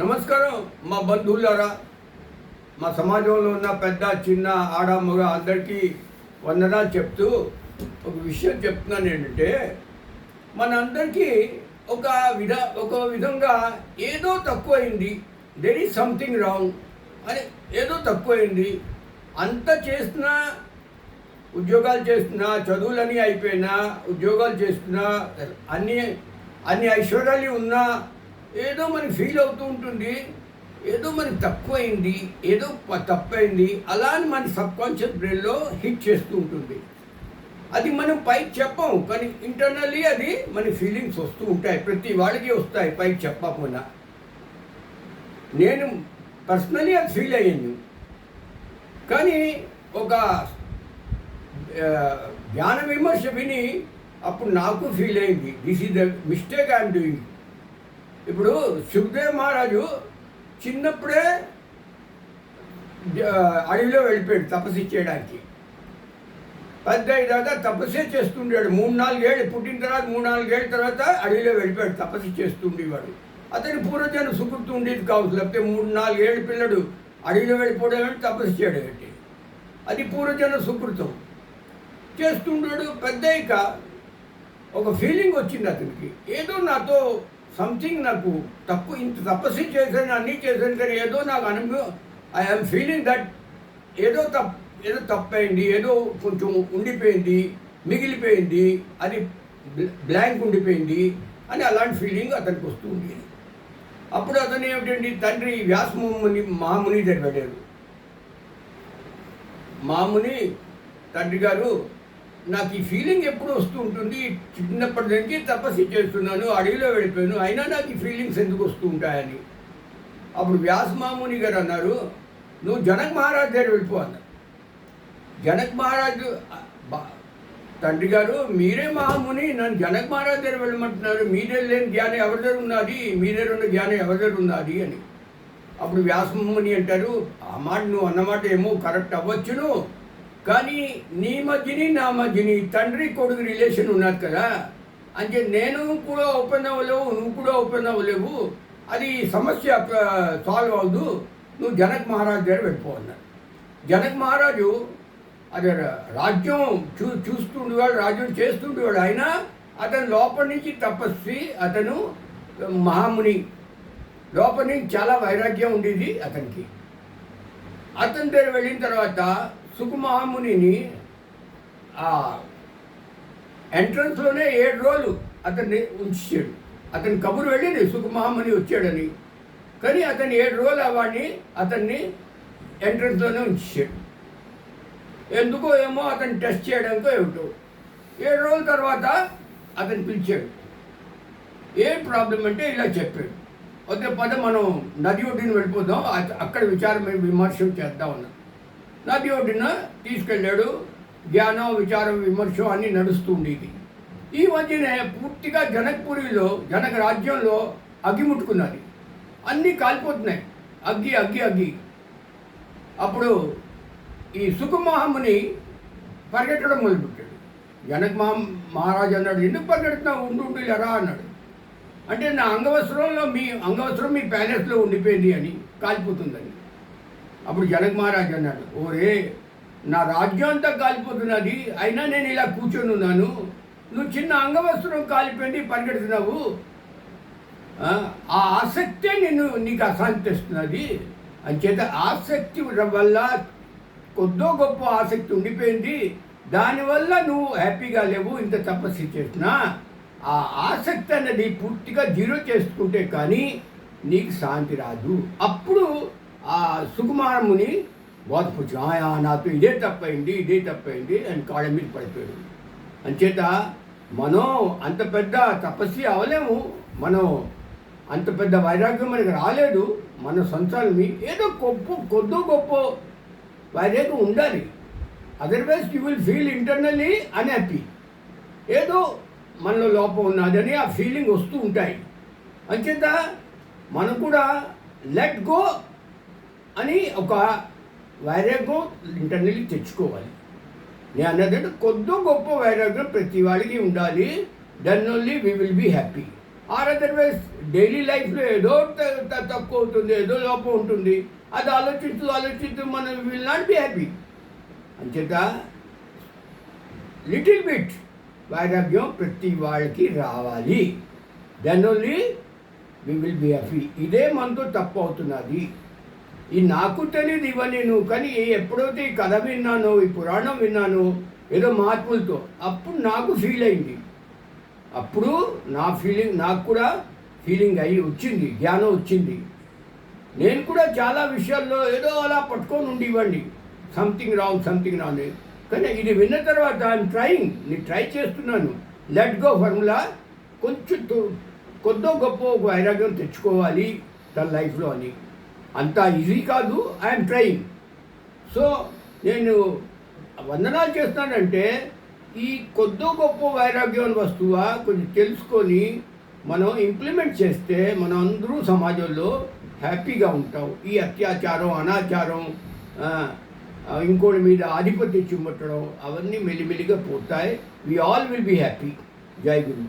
నమస్కారం మా బంధువులారా, మా సమాజంలో ఉన్న పెద్ద చిన్న ఆడ మగ అందరికీ వందనాలు చెప్తూ ఒక విషయం చెప్తున్నాను. ఏంటంటే మనందరికీ ఒక విధంగా ఏదో తక్కువైంది, దెర్ ఈజ్ సంథింగ్ రాంగ్ అని ఏదో తక్కువైంది. అంత చేస్తున్నా, ఉద్యోగాలు చేస్తున్నా, చదువులన్నీ అయిపోయినా, ఉద్యోగాలు చేస్తున్నా, అన్ని ఐశ్వర్యాలు ఉన్నా ఏదో మనకి ఫీల్ అవుతూ ఉంటుంది. ఏదో మనకి తక్కువైంది, ఏదో తప్పైంది, అలా అని మన సబ్కాన్షియస్ బ్రెయిన్లో హిట్ చేస్తూ ఉంటుంది. అది మనం పైకి చెప్పం, కానీ ఇంటర్నల్లీ అది మన ఫీలింగ్స్ వస్తూ ఉంటాయి. ప్రతి వాళ్ళకి వస్తాయి పైకి చెప్పకుండా. నేను పర్సనలీ అది ఫీల్ అయ్యాను. కానీ ఒక జ్ఞాన విమర్శ విని అప్పుడు నాకు ఫీల్ అయింది, this is the mistake I'm doing. ఇప్పుడు సుఖదేవ్ మహారాజు చిన్నప్పుడే అడవిలో వెళ్ళిపోయాడు తపస్సు చేయడానికి. పెద్ద దాకా తపస్సే చేస్తుండేవాడు. 3-4 ఏళ్ళు పుట్టిన తర్వాత 3-4 ఏళ్ళ తర్వాత అడవిలో వెళ్ళిపోయాడు, తపస్సు చేస్తుండేవాడు. అతని పూర్వజన్మ సుకృతం ఉండేది కావచ్చు. లేకపోతే 3-4 ఏళ్ళ పిల్లడు అడవిలో వెళ్ళిపోవడం అంటే తపస్సు చేయడం ఏంటి, అది పూర్వజన్మ సుకృతం. చేస్తుండాడు. పెద్దయ్యాక ఒక ఫీలింగ్ వచ్చింది అతనికి, ఏదో నాతో సంథింగ్, నాకు తక్కువ, ఇంత తపస్సు చేశాను, అన్నీ చేశాను, కానీ ఏదో నాకు అనుభవం, ఐఎమ్ ఫీలింగ్ దట్ ఏదో తప్పైంది, ఏదో కొంచెం ఉండిపోయింది, మిగిలిపోయింది, అది బ్లాంక్ ఉండిపోయింది అని అలాంటి ఫీలింగ్ అతనికి వస్తూ ఉండేది. అప్పుడు అతను ఏమిటండి, తండ్రి వ్యాసముని మహాముని దగ్గర వెళ్ళారు. మహాముని, తండ్రి గారు, నాకు ఈ ఫీలింగ్ ఎప్పుడు వస్తూ ఉంటుంది, చిన్నప్పటి నుంచి తపస్సు చేస్తున్నాను, అడవిలో వెళ్ళిపోయాను, అయినా నాకు ఈ ఫీలింగ్స్ ఎందుకు వస్తూ ఉంటాయని. అప్పుడు వ్యాసమాముని గారు అన్నారు, నువ్వు జనక్ మహారాజ్ దగ్గర వెళ్ళిపో అన్నారు. జనక్ మహారాజు, తండ్రి గారు మీరే మహాముని, నన్ను జనక్ మహారాజ్ దగ్గర వెళ్ళమంటున్నారు, మీరే లేని జ్ఞానం ఎవరి దగ్గర ఉన్నది, మీరే ఉన్న జ్ఞానం ఎవరి దగ్గర ఉన్నది అని. అప్పుడు వ్యాసముని అంటారు, ఆ మాట నువ్వు అన్నమాట ఏమో కరెక్ట్ అవ్వచ్చును, కానీ నీ మధ్యని నా మధ్యని తండ్రి కొడుకు రిలేషన్ ఉన్నది కదా, అంటే నేను కూడా ఓపెన్ అవ్వలేవు, నువ్వు కూడా ఓపెన్ అవ్వలేవు, అది సమస్య సాల్వ్ అవ్వదు, నువ్వు జనక్ మహారాజు దగ్గర వెళ్ళిపో అన్నారు. జనక్ మహారాజు అదే రాజ్యం చూస్తుండేవాడు, రాజ్యం చేస్తుండేవాడు. అయినా అతను లోపల నుంచి తపస్సి, అతను మహాముని, లోపల నుంచి చాలా వైరాగ్యం ఉండేది అతనికి. అతని దగ్గర వెళ్ళిన తర్వాత సుఖమహామునిని ఆ ఎంట్రన్స్లోనే 7 రోజులు అతన్ని ఉంచాడు. అతని కబురు వెళ్ళింది సుఖమహాముని వచ్చాడని, కానీ అతను 7 రోజులు అతన్ని ఎంట్రన్స్లోనే ఉంచాడు. ఎందుకో ఏమో అతను టెస్ట్ చేయడంతో ఏమిటో 7 రోజుల తర్వాత అతను పిలిచాడు. ఏం ప్రాబ్లం అంటే ఇలా చెప్పాడు, ఒకే మనం నది ఒడ్డుని వెళ్ళిపోదాం, అక్కడ విమర్శం చేద్దాం అన్నాం. నది ఒడ్డున తీసుకెళ్ళాడు. జ్ఞానం, విచారం, విమర్శం అన్నీ నడుస్తూ ఉండేది. ఈ మధ్యనే పూర్తిగా జనక్పురిలో, జనక రాజ్యంలో అగ్గి ముట్టుకున్నది, అన్నీ కాలిపోతున్నాయి, అగ్గి అగ్గి అగ్గి. అప్పుడు ఈ సుఖమహాముని పరిగెట్టడం మొదలుపెట్టాడు. జనక్ మహారాజు అన్నాడు, ఎందుకు పరిగెడుతున్నావు, ఉండు ఎరా అన్నాడు. అంటే నా అంగవస్త్రం మీ ప్యాలెస్లో ఉండిపోయింది అని, కాలిపోతుందని. అప్పుడు జనక్ మహారాజు అన్నాడు, ఓరే నా రాజ్యం అంతా కాలిపోతున్నది, అయినా నేను ఇలా కూర్చొని ఉన్నాను, నువ్వు చిన్న అంగవస్త్రం కాలిపోయింది పరిగెడుతున్నావు, ఆ ఆసక్తే నీకు అశాంతి తెస్తున్నది. అంచేత ఆసక్తి వల్ల కొద్దో గొప్ప ఆసక్తి ఉండిపోయింది, దానివల్ల నువ్వు హ్యాపీగా లేవు, ఇంత తపస్సు చేసినా ఆ ఆసక్తి అన్నది పూర్తిగా జీరో చేసుకుంటే కానీ నీకు శాంతి రాదు. అప్పుడు ఆ సుకుమారముని బోధపుచ్చు, నాతో ఇదే తప్పైంది అని కాళ్ళ మీద పడిపోయాడు. అంచేత మనం అంత పెద్ద తపస్వి అవ్వలేము, మనం అంత పెద్ద వైరాగ్యం మనకి రాలేదు. మన సంసారాన్ని ఏదో కొద్దో గొప్ప వైరాగ్యం ఉండాలి, otherwise you will feel internally unhappy, ఏదో మనలో లోపం ఉన్నదని ఆ ఫీలింగ్ వస్తూ ఉంటాయి. అంచేత మనం కూడా లెట్ గో అని ఒక వైరాగ్యం ఇంటర్నల్లీ తెచ్చుకోవాలి. నేను అన్నదంటే కొద్దో గొప్ప వైరాగ్యం ప్రతి వాడికి ఉండాలి. Then only we will be happy. Or otherwise daily లైఫ్లో ఏదో తక్కువ అవుతుంది, ఏదో లోపం ఉంటుంది. అది ఆలోచిస్తూ మనం విల్ నాట్ బీ హ్యాపీ. అంచేత లిటిల్ బిట్ వైరాగ్యం ప్రతి వాళ్ళకి రావాలి. Then only we will be happy. ఇదే మనతో తప్పు అవుతున్నది. ఈ నాకు తెలియదు ఇవన్నీ కానీ ఎప్పుడైతే ఈ కథ విన్నానో, ఈ పురాణం విన్నానో ఏదో మార్పులతో, అప్పుడు నాకు ఫీల్ అయింది. అప్పుడు నాకు కూడా ఫీలింగ్ వచ్చింది, జ్ఞానం వచ్చింది. నేను కూడా చాలా విషయాల్లో ఏదో అలా పట్టుకొని ఉండివ్వండి, సంథింగ్ రాంగ్. కానీ ఇది విన్న తర్వాత నేను ట్రై చేస్తున్నాను. లెట్ గో ఫార్ములా కొంచెం కొద్దో గొప్ప వైరాగ్యం తెచ్చుకోవాలి తన లైఫ్లో అని. అంత ఈజీ కాదు, ఐఎమ్ ట్రయింగ్. సో నేను వందనాలు చేస్తానంటే ఈ కొద్దో గొప్ప వైరాగ్యం వస్తువా కొంచెం తెలుసుకొని మనం ఇంప్లిమెంట్ చేస్తే మనం అందరూ సమాజంలో హ్యాపీగా ఉంటాం. ఈ అత్యాచారం, అనాచారం, ఇంకోటి మీద ఆధిపత్యం చూపెట్టడం అవన్నీ మెల్లిమెల్లిగా పోతాయి. We all will be happy. జై గురు.